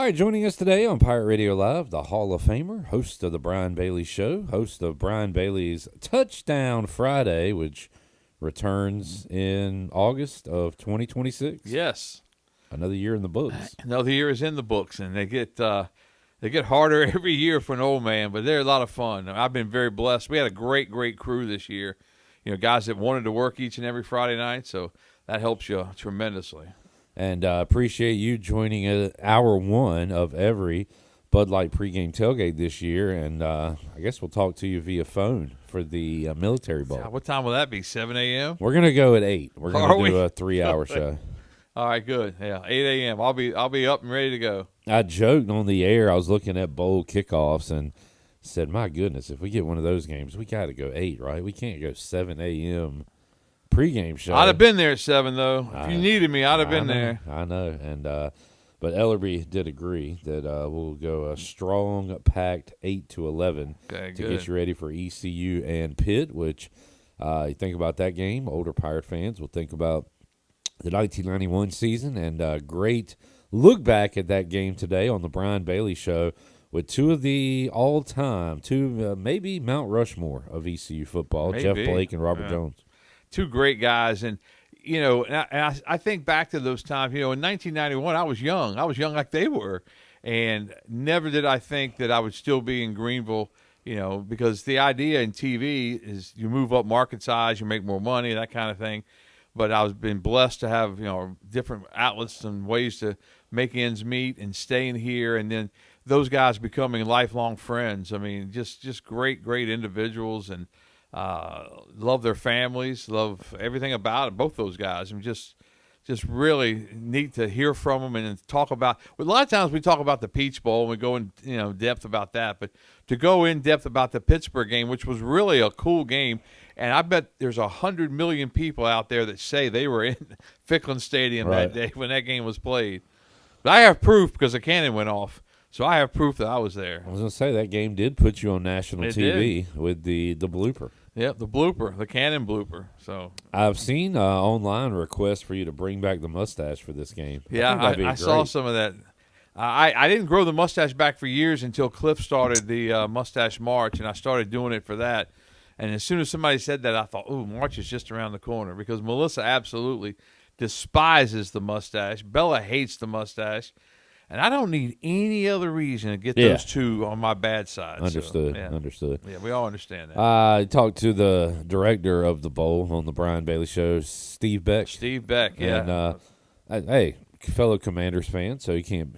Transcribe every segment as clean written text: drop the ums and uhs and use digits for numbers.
All right, joining us today on Pirate Radio Live, the Hall of Famer, host of the Brian Bailey Show, host of Brian Bailey's Touchdown Friday, which returns in August of 2026. Yes. Another year in the books. Another year is in the books, and they get harder every year for an old man, but they're a lot of fun. I've been very blessed. We had a great crew this year. Guys that wanted to work each and every Friday night, so that helps you tremendously. And appreciate you joining hour one of every Bud Light pregame tailgate this year. And I guess we'll talk to you via phone for the Military Bowl. What time will that be, 7 a.m.? We're going to go at 8. We're going to do a 3-hour show. All right, good. Yeah, 8 a.m. I'll be up and ready to go. I joked on the air. I was looking at bowl kickoffs and said, my goodness, if we get one of those games, we got to go 8, right? We can't go 7 a.m. pregame show. I'd have been there at 7, though. If you needed me, I'd have been there. I know. And but Ellerby did agree that we'll go a strong, packed 8 to 11 to get you ready for ECU and Pitt, which you think about that game, older Pirate fans will think about the 1991 season, and great look back at that game today on the Brian Bailey Show with two of the all-time, maybe Mount Rushmore of ECU football, Jeff Blake and Robert Jones. Two great guys, and I think back to those times. In 1991, I was young. I was young like they were, and never did I think that I would still be in Greenville. Because the idea in TV is you move up market size, you make more money, that kind of thing. But I've been blessed to have different outlets and ways to make ends meet and staying here, and then those guys becoming lifelong friends. I mean, just great individuals, and love their families, love everything about it. Both those guys, and just really neat to hear from them and talk about. A lot of times we talk about the Peach Bowl and we go in depth about that, but to go in depth about the Pittsburgh game, which was really a cool game. And I bet there's 100 million people out there that say they were in Ficklin Stadium that day when that game was played. But I have proof because the cannon went off, so I have proof that I was there. I was going to say that game did put you on national TV with the blooper. Yep, the blooper, the cannon blooper. So I've seen online requests for you to bring back the mustache for this game. Yeah, I saw some of that. I didn't grow the mustache back for years until Cliff started the mustache march, and I started doing it for that. And as soon as somebody said that, I thought, ooh, March is just around the corner, because Melissa absolutely despises the mustache. Bella hates the mustache. And I don't need any other reason to get those two on my bad side. Understood. So, Understood. Yeah, we all understand that. I talked to the director of the bowl on the Brian Bailey Show, Steve Beck. Steve Beck, yeah. And, hey, fellow Commanders fan, so he can't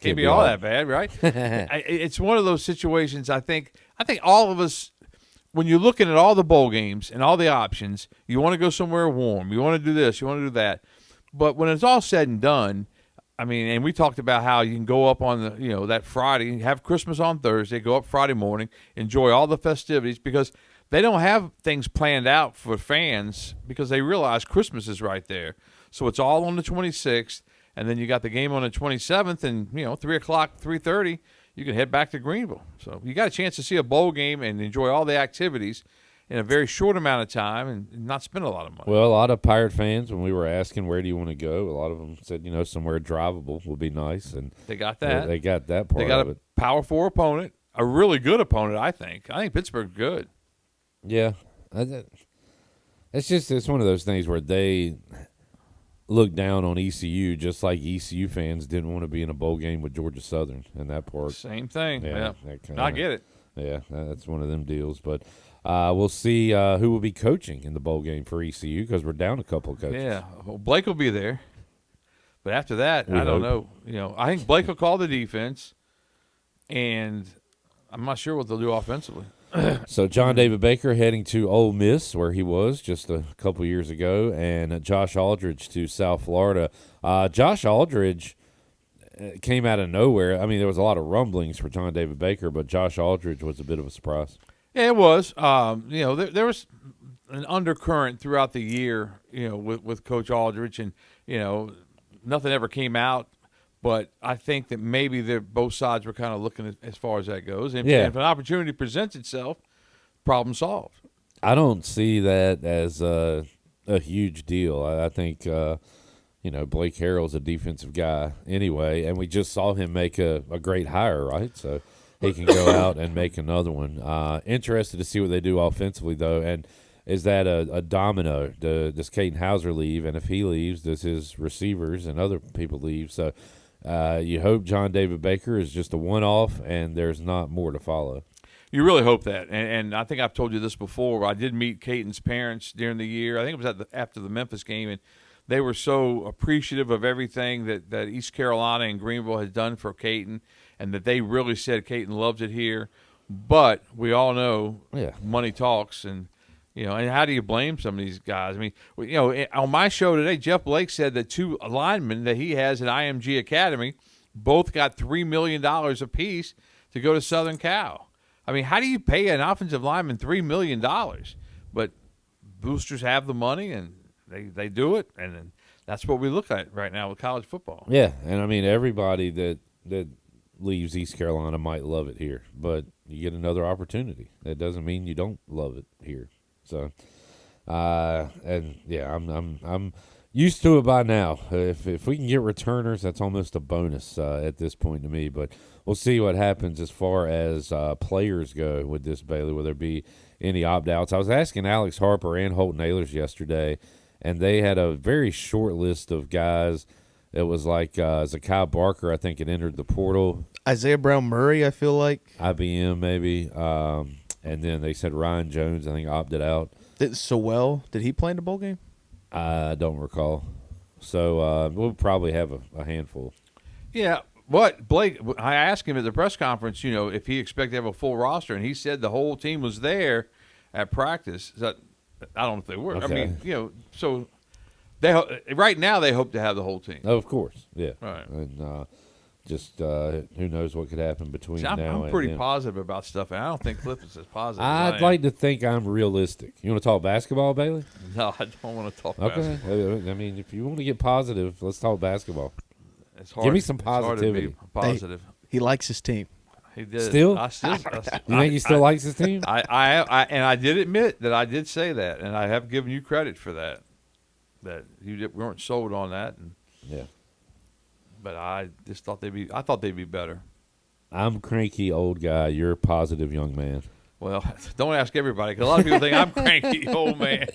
be all that bad, right? It's one of those situations. I think all of us, when you're looking at all the bowl games and all the options, you want to go somewhere warm. You want to do this. You want to do that. But when it's all said and done, I mean, and we talked about how you can go up on the, that Friday, have Christmas on Thursday, go up Friday morning, enjoy all the festivities, because they don't have things planned out for fans because they realize Christmas is right there. So it's all on the 26th, and then you got the game on the 27th, and, 3 o'clock, 3:30, you can head back to Greenville. So you got a chance to see a bowl game and enjoy all the activities in a very short amount of time and not spend a lot of money. Well, a lot of Pirate fans, when we were asking where do you want to go, a lot of them said, somewhere drivable would be nice. And they got that. They got that part of it. They got a Power 4 opponent, a really good opponent, I think. I think Pittsburgh's good. Yeah. It's one of those things where they look down on ECU just like ECU fans didn't want to be in a bowl game with Georgia Southern in that part. Same thing. Yeah. I get it. Yeah, that's one of them deals. But we'll see who will be coaching in the bowl game for ECU, because we're down a couple of coaches. Yeah, well, Blake will be there. But after that, I don't know. I think Blake will call the defense, and I'm not sure what they'll do offensively. So John David Baker heading to Ole Miss, where he was just a couple years ago, and Josh Aldridge to South Florida. Josh Aldridge came out of nowhere. I mean, there was a lot of rumblings for John David Baker, but Josh Aldridge was a bit of a surprise. Yeah, it was. There was an undercurrent throughout the year, with Coach Aldridge, and, nothing ever came out. But I think that maybe both sides were kind of looking at, as far as that goes. And if an opportunity presents itself, problem solved. I don't see that as a huge deal. I think Blake Harrell's a defensive guy anyway, and we just saw him make a great hire, right? So he can go out and make another one. Interested to see what they do offensively, though, and is that a domino? Does Caden Hauser leave? And if he leaves, does his receivers and other people leave? So you hope John David Baker is just a one-off and there's not more to follow. You really hope that. And I think I've told you this before. I did meet Caden's parents during the year. I think it was after the Memphis game, and they were so appreciative of everything that East Carolina and Greenville has done for Caden, and that they really said Caden loves it here. But we all know money talks, and and how do you blame some of these guys? I mean, on my show today, Jeff Blake said that 2 linemen that he has at IMG Academy both got $3 million apiece to go to Southern Cal. I mean, how do you pay an offensive lineman $3 million? But boosters have the money, and they do it, and then that's what we look at right now with college football. Yeah, and I mean, everybody that leaves East Carolina might love it here, but you get another opportunity. That doesn't mean you don't love it here. So, and yeah, I'm used to it by now. If we can get returners, that's almost a bonus at this point to me. But we'll see what happens as far as players go with this, Bailey. Will there be any opt-outs? I was asking Alex Harper and Holton Ahlers yesterday, and they had a very short list of guys. It was like Zakai Barker, I think, had entered the portal. Isaiah Brown Murray, I feel like. IBM, maybe. And then they said Ryan Jones, I think, opted out. Did he play in the bowl game? I don't recall. So we'll probably have a handful. Yeah. What Blake? I asked him at the press conference, if he expected to have a full roster, and he said the whole team was there at practice. I don't know if they were. Okay. I mean, so they right now they hope to have the whole team. Oh, of course, yeah. Right. And just who knows what could happen between now and then. I'm pretty positive about stuff, and I don't think Cliff is as positive. I'd like to think I'm realistic. You want to talk basketball, Bailey? No, I don't want to talk basketball. Okay. I mean, if you want to get positive, let's talk basketball. It's hard. Give me some positivity. It's hard to be positive. He likes his team. He did. Still? You think he still likes his team? I did admit that I did say that, and I have given you credit for that. That you weren't sold on that. Yeah. But I just thought I thought they'd be better. I'm cranky old guy. You're a positive young man. Well, don't ask everybody, because a lot of people think I'm cranky old man.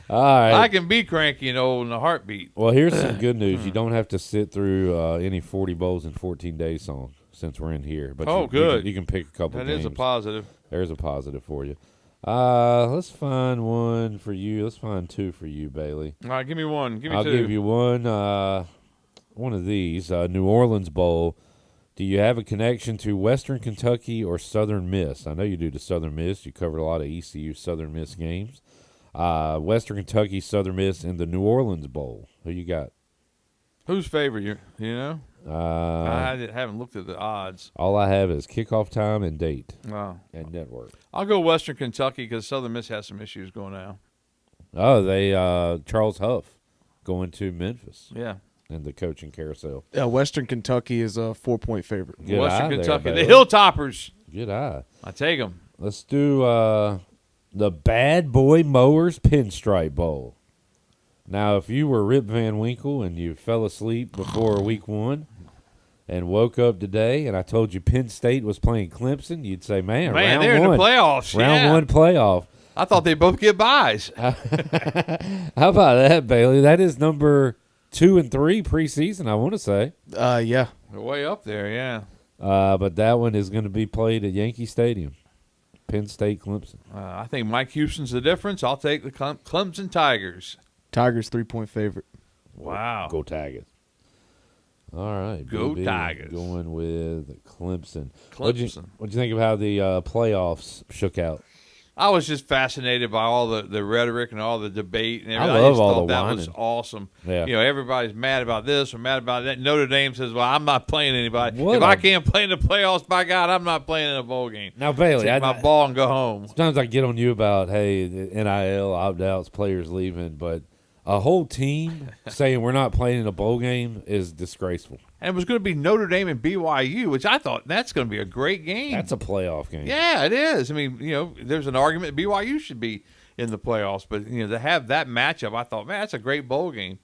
All right. I can be cranky and old in a heartbeat. Well, here's some good news. You don't have to sit through any 40 bowls in 14 days song since we're in here. But good. You can pick a couple That games. is a positive. There's a positive for you. Let's find one for you. Let's find 2 for you, Bailey. All right, give me one. Give me 2. I'll give you one. One of these. New Orleans Bowl. Do you have a connection to Western Kentucky or Southern Miss? I know you do to Southern Miss. You covered a lot of ECU Southern Miss games. Western Kentucky, Southern Miss, and the New Orleans Bowl. Who you got? Who's favorite? You know? I haven't looked at the odds. All I have is kickoff time and date. Wow. And network. I'll go Western Kentucky because Southern Miss has some issues going now. Oh, they Charles Huff going to Memphis. Yeah. In the coaching carousel. Western Kentucky is a 4-point favorite. Good Western eye Kentucky, there, the Hilltoppers. Good eye. I take them. Let's do the Bad Boy Mowers Pinstripe Bowl. Now, if you were Rip Van Winkle and you fell asleep before week 1 and woke up today and I told you Penn State was playing Clemson, you'd say, man, round they're one, in the playoffs. Round 1 playoff. I thought they both get buys. How about that, Bailey? That is number 2 and 3 preseason, I want to say. Yeah. They're way up there, yeah. But that one is going to be played at Yankee Stadium. Penn State, Clemson. I think Mike Houston's the difference. I'll take the Clemson Tigers. Tigers 3-point favorite. Wow. Go Tigers. All right. Go BB Tigers. Going with Clemson. What'd Clemson. you think of how the playoffs shook out? I was just fascinated by all the rhetoric and all the debate and everything. I love just all thought the that whining. was awesome. Yeah. Everybody's mad about this or mad about that. Notre Dame says, well, I'm not playing anybody. What if a- I can't play in the playoffs, by God, I'm not playing in a bowl game. Now, Bailey, Take my ball and go home. sometimes I get on you about, hey, the NIL, opt-outs, players leaving, but a whole team saying we're not playing in a bowl game is disgraceful. And it was going to be Notre Dame and BYU, which I thought that's going to be a great game. That's a playoff game. Yeah, it is. I mean, there's an argument BYU should be in the playoffs, but to have that matchup, I thought, man, that's a great bowl game.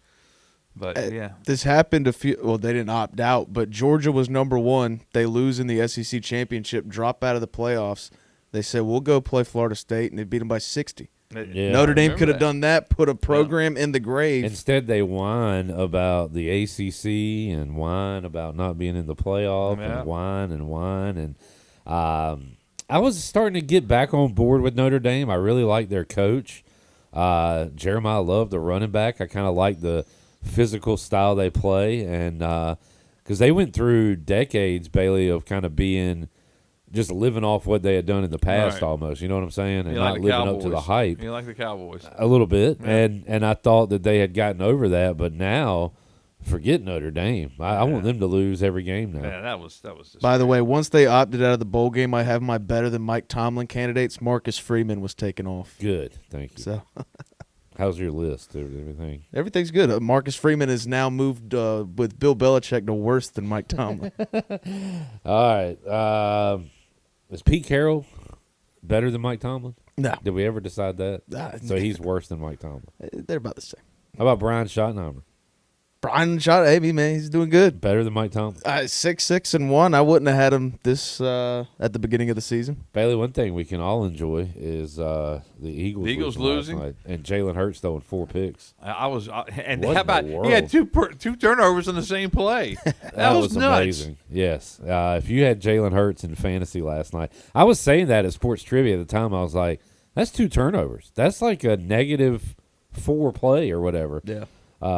But yeah, this happened a few. Well, they didn't opt out, but Georgia was number 1. They lose in the SEC championship, drop out of the playoffs. They said we'll go play Florida State, and they beat them by 60. Yeah, Notre Dame could have done that, put a program in the grave. Instead, they whine about the ACC and whine about not being in the playoff and whine. And I was starting to get back on board with Notre Dame. I really like their coach. Jeremiah Love, the running back. I kind of like the physical style they play. And because they went through decades, Bailey, of kind of being – just living off what they had done in the past almost, you know what I'm saying? And not living up to the hype. You like the Cowboys. A little bit. Yeah. And I thought that they had gotten over that, but now forget Notre Dame. I want them to lose every game now. Yeah, that was just By the way, once they opted out of the bowl game, I have my better than Mike Tomlin candidates. Marcus Freeman was taken off. Good. Thank you. So how's your list? Everything? everything's good. Marcus Freeman has now moved with Bill Belichick to worse than Mike Tomlin. All right. Is Pete Carroll better than Mike Tomlin? No. Did we ever decide that? So he's worse than Mike Tomlin. They're about the same. How about Brian Schottenheimer? Brian shot Amy, man. He's doing good. Better than Mike Tomlin? 6-6-1. I wouldn't have had him this at the beginning of the season. Bailey, one thing we can all enjoy is the Eagles losing? last night, and Jalen Hurts throwing 4 picks. And What how in the about world? he had two turnovers in the same play? That was nuts. Amazing. Yes. If you had Jalen Hurts in fantasy last night, I was saying that at Sports Trivia at the time. I was like, that's 2 turnovers. That's like a -4 play or whatever. Yeah.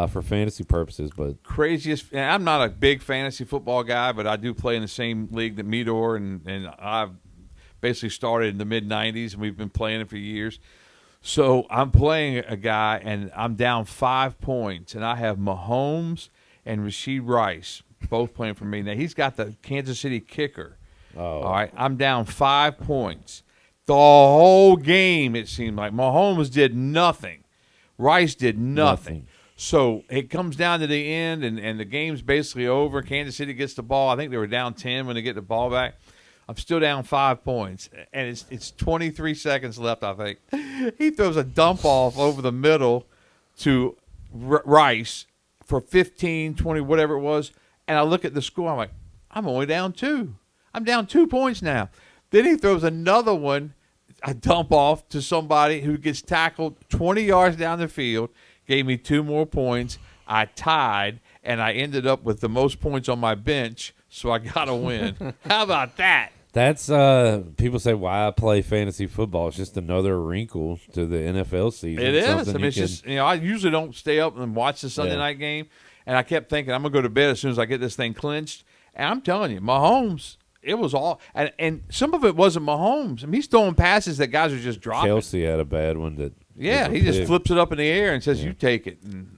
For fantasy purposes, but Craziest. And I'm not a big fantasy football guy, but I do play in the same league that Meador, and I've basically started in the mid '90s, and we've been playing it for years. So I'm playing a guy, and I'm down 5 points, and I have Mahomes and Rashid Rice both playing for me. Now he's got the Kansas City kicker. All right, I'm down 5 points. The whole game, it seemed like Mahomes did nothing. Rice did nothing. So it comes down to the end, and the game's basically over. Kansas City gets the ball. I think they were down 10 when they get the ball back. I'm still down 5 points, and it's 23 seconds left, I think. He throws a dump off over the middle to Rice for 15, 20, whatever it was, and I look at the score. I'm like, I'm only down 2. I'm down 2 points now. Then he throws another one, a dump off to somebody who gets tackled 20 yards down the field. Gave me 2 more points. I tied, and I ended up with the most points on my bench, so I got to win. How about that? that's people say why I play fantasy football. It's just another wrinkle to the NFL season. It is. I mean, it's just, I usually don't stay up and watch the Sunday night game, and I kept thinking I'm going to go to bed as soon as I get this thing clinched. And I'm telling you, Mahomes, it was all – and some of it wasn't Mahomes. I mean, he's throwing passes that guys are just dropping. Kelsey had a bad one that – yeah, he just flips it up in the air and says, "You take it." And,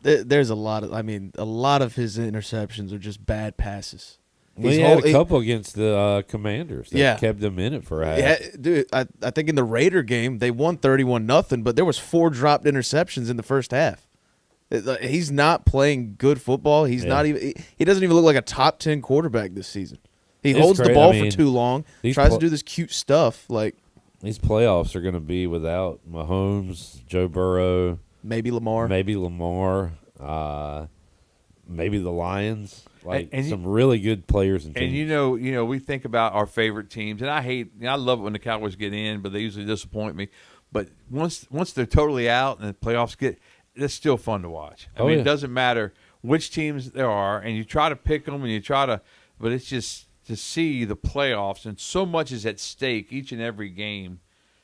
there's a lot of. I mean, a lot of his interceptions are just bad passes. Well, he had a couple against the Commanders. That kept them in it for a half. Yeah, dude. I think in the Raider game they won 31-0, but there was 4 dropped interceptions in the first half. He's not playing good football. He's not even. He doesn't even look like a top 10 quarterback this season. He holds the ball for too long. Tries to do this cute stuff like. These playoffs are going to be without Mahomes, Joe Burrow, maybe Lamar, maybe the Lions. Like some really good players and teams. And we think about our favorite teams, and I love it when the Cowboys get in, but they usually disappoint me. But once they're totally out and the playoffs it's still fun to watch. I mean, it doesn't matter which teams there are, and you try to pick them, and but it's just to see the playoffs, and so much is at stake each and every game.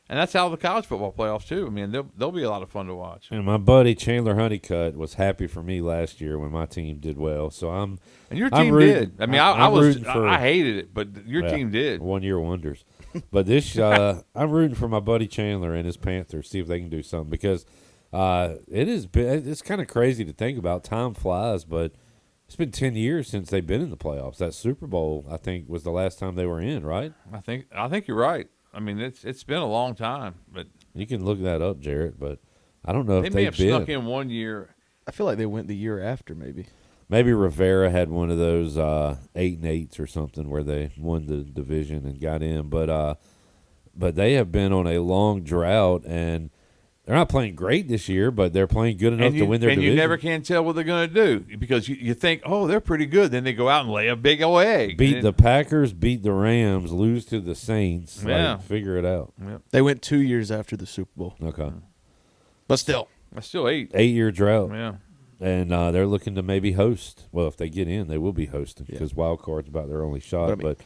And that's how the college football playoffs, too. I mean, they'll be a lot of fun to watch. And my buddy Chandler Honeycutt was happy for me last year when my team did well. So and your team did. I mean, I hated it, but your team did. 1 year wonders. But this, I'm rooting for my buddy Chandler and his Panthers, see if they can do something, because it's kind of crazy to think about. Time flies, but it's been 10 years since they've been in the playoffs. That Super Bowl, I think, was the last time they were in, right? I think you're right. I mean, it's been a long time, but you can look that up, Jarrett. But I don't know if they may they've have snuck in 1 year. I feel like they went the year after, maybe. Maybe Rivera had one of those 8-8s or something where they won the division and got in. But they have been on a long drought, and they're not playing great this year, but they're playing good enough to win their division. And you never can tell what they're going to do because you think, oh, they're pretty good. Then they go out and lay a big old egg. Beat the Packers, beat the Rams, lose to the Saints. Yeah. Figure it out. Yep. They went 2 years after the Super Bowl. Okay. But still. That's still 8. 8-year drought. Yeah. And they're looking to maybe host. Well, if they get in, they will be hosting because wild card's about their only shot. But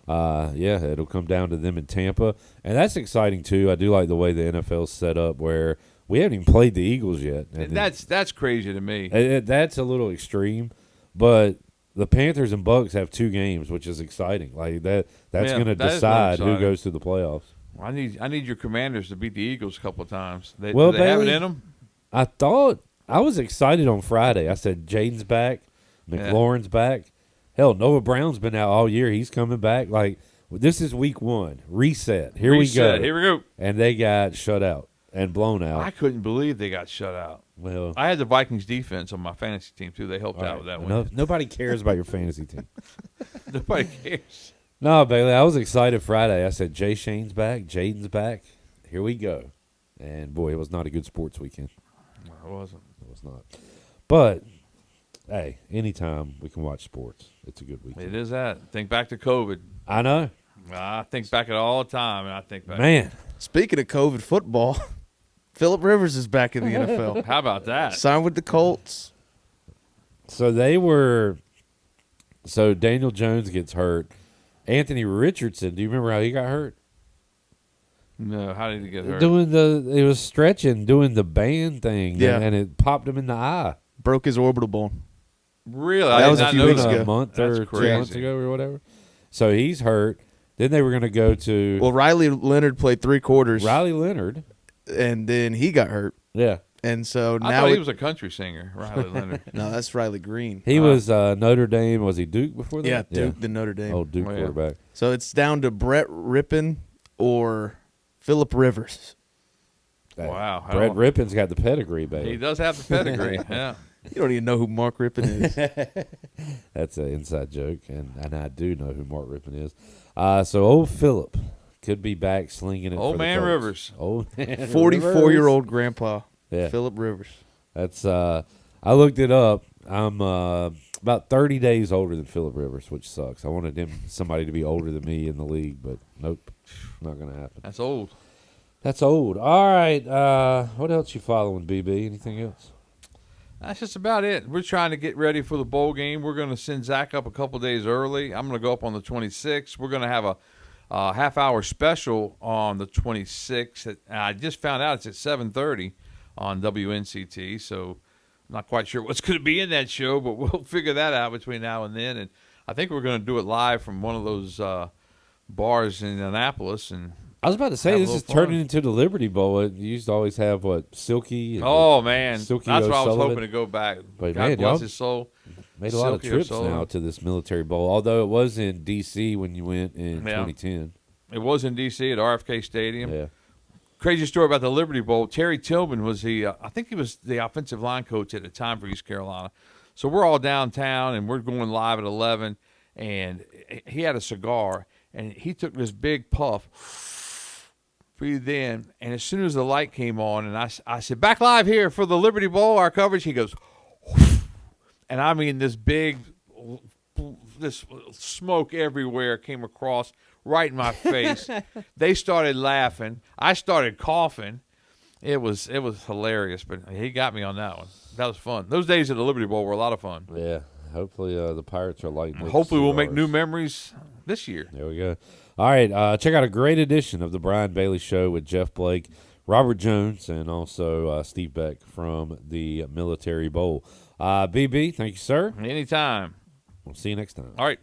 it'll come down to them in Tampa. And that's exciting, too. I do like the way the NFL's set up where we haven't even played the Eagles yet. And that's crazy to me. That's a little extreme. But the Panthers and Bucks have 2 games, which is exciting. Like that's going to decide who goes to the playoffs. Well, I need your Commanders to beat the Eagles a couple of times. Do they Bailey, have it in them? I was excited on Friday. I said Jaden's back, McLaurin's back. Hell, Noah Brown's been out all year. He's coming back. Like, this is week 1. Reset. Here we go. And they got shut out and blown out. I couldn't believe they got shut out. Well, I had the Vikings defense on my fantasy team, too. They helped out with that one. Nobody cares about your fantasy team. Nobody cares. No, Bailey, I was excited Friday. I said, Jay Shane's back. Jaden's back. Here we go. And, boy, it was not a good sports weekend. No, it wasn't. It was not. But, hey, anytime we can watch sports, it's a good weekend. It is that. Think back to COVID. I know. I think back at all the time, and I think back. Man. Speaking of COVID football, Phillip Rivers is back in the NFL. How about that? Signed with the Colts. So Daniel Jones gets hurt. Anthony Richardson, do you remember how he got hurt? No, how did he get hurt? It was stretching, doing the band thing, and it popped him in the eye. Broke his orbital bone. Really? That was a few weeks ago. A month or 2 months ago or whatever. So he's hurt. Then they were going to go to... Well, Riley Leonard played 3 quarters. Riley Leonard. And then he got hurt. Yeah. And so now... I thought he was a country singer, Riley Leonard. No, that's Riley Green. He was Notre Dame. Was he Duke before that? Yeah, Duke, then Notre Dame. Oh, Duke quarterback. So it's down to Brett Rippon or Phillip Rivers. Wow. Brett Rippon's got the pedigree, baby. He does have the pedigree, yeah. You don't even know who Mark Rippon is. That's an inside joke, and I do know who Mark Rippon is. So old Phillip could be back slinging it. Old man Rivers. Old man 44-year-old grandpa. Yeah. Phillip Rivers. That's I looked it up. I'm about 30 days older than Phillip Rivers, which sucks. I wanted somebody to be older than me in the league, but nope, not gonna happen. That's old. That's old. All right. What else you following, BB? Anything else? That's just about it. We're trying to get ready for the bowl game. We're going to send Zach up a couple days early. I'm going to go up on the 26th. We're going to have a half-hour special on the 26th. I just found out it's at 7:30 on WNCT, so I'm not quite sure what's going to be in that show, but we'll figure that out between now and then. And I think we're going to do it live from one of those bars in Annapolis. And I was about to say, this is turning into the Liberty Bowl. It used to always have, Silky? Oh, man. Silky That's what I was O'Sullivan. hoping to go back. But, God man, bless his soul. Made a lot of trips now to this military bowl, although it was in D.C. when you went in 2010. It was in D.C. at RFK Stadium. Yeah. Crazy story about the Liberty Bowl. Terry Tillman was I think he was the offensive line coach at the time for East Carolina. So we're all downtown, and we're going live at 11, and he had a cigar, and he took this big puff, breathed in, and as soon as the light came on, and I said, back live here for the Liberty Bowl, our coverage, he goes, and I mean this smoke everywhere came across right in my face. They started laughing. I started coughing. It was hilarious, but he got me on that one. That was fun. Those days at the Liberty Bowl were a lot of fun. Yeah. Hopefully the Pirates are lighting up. Hopefully we'll make new memories this year. There we go. All right. Check out a great edition of the Brian Bailey Show with Jeff Blake, Robert Jones, and also Steve Beck from the Military Bowl. BB, thank you, sir. Anytime. We'll see you next time. All right.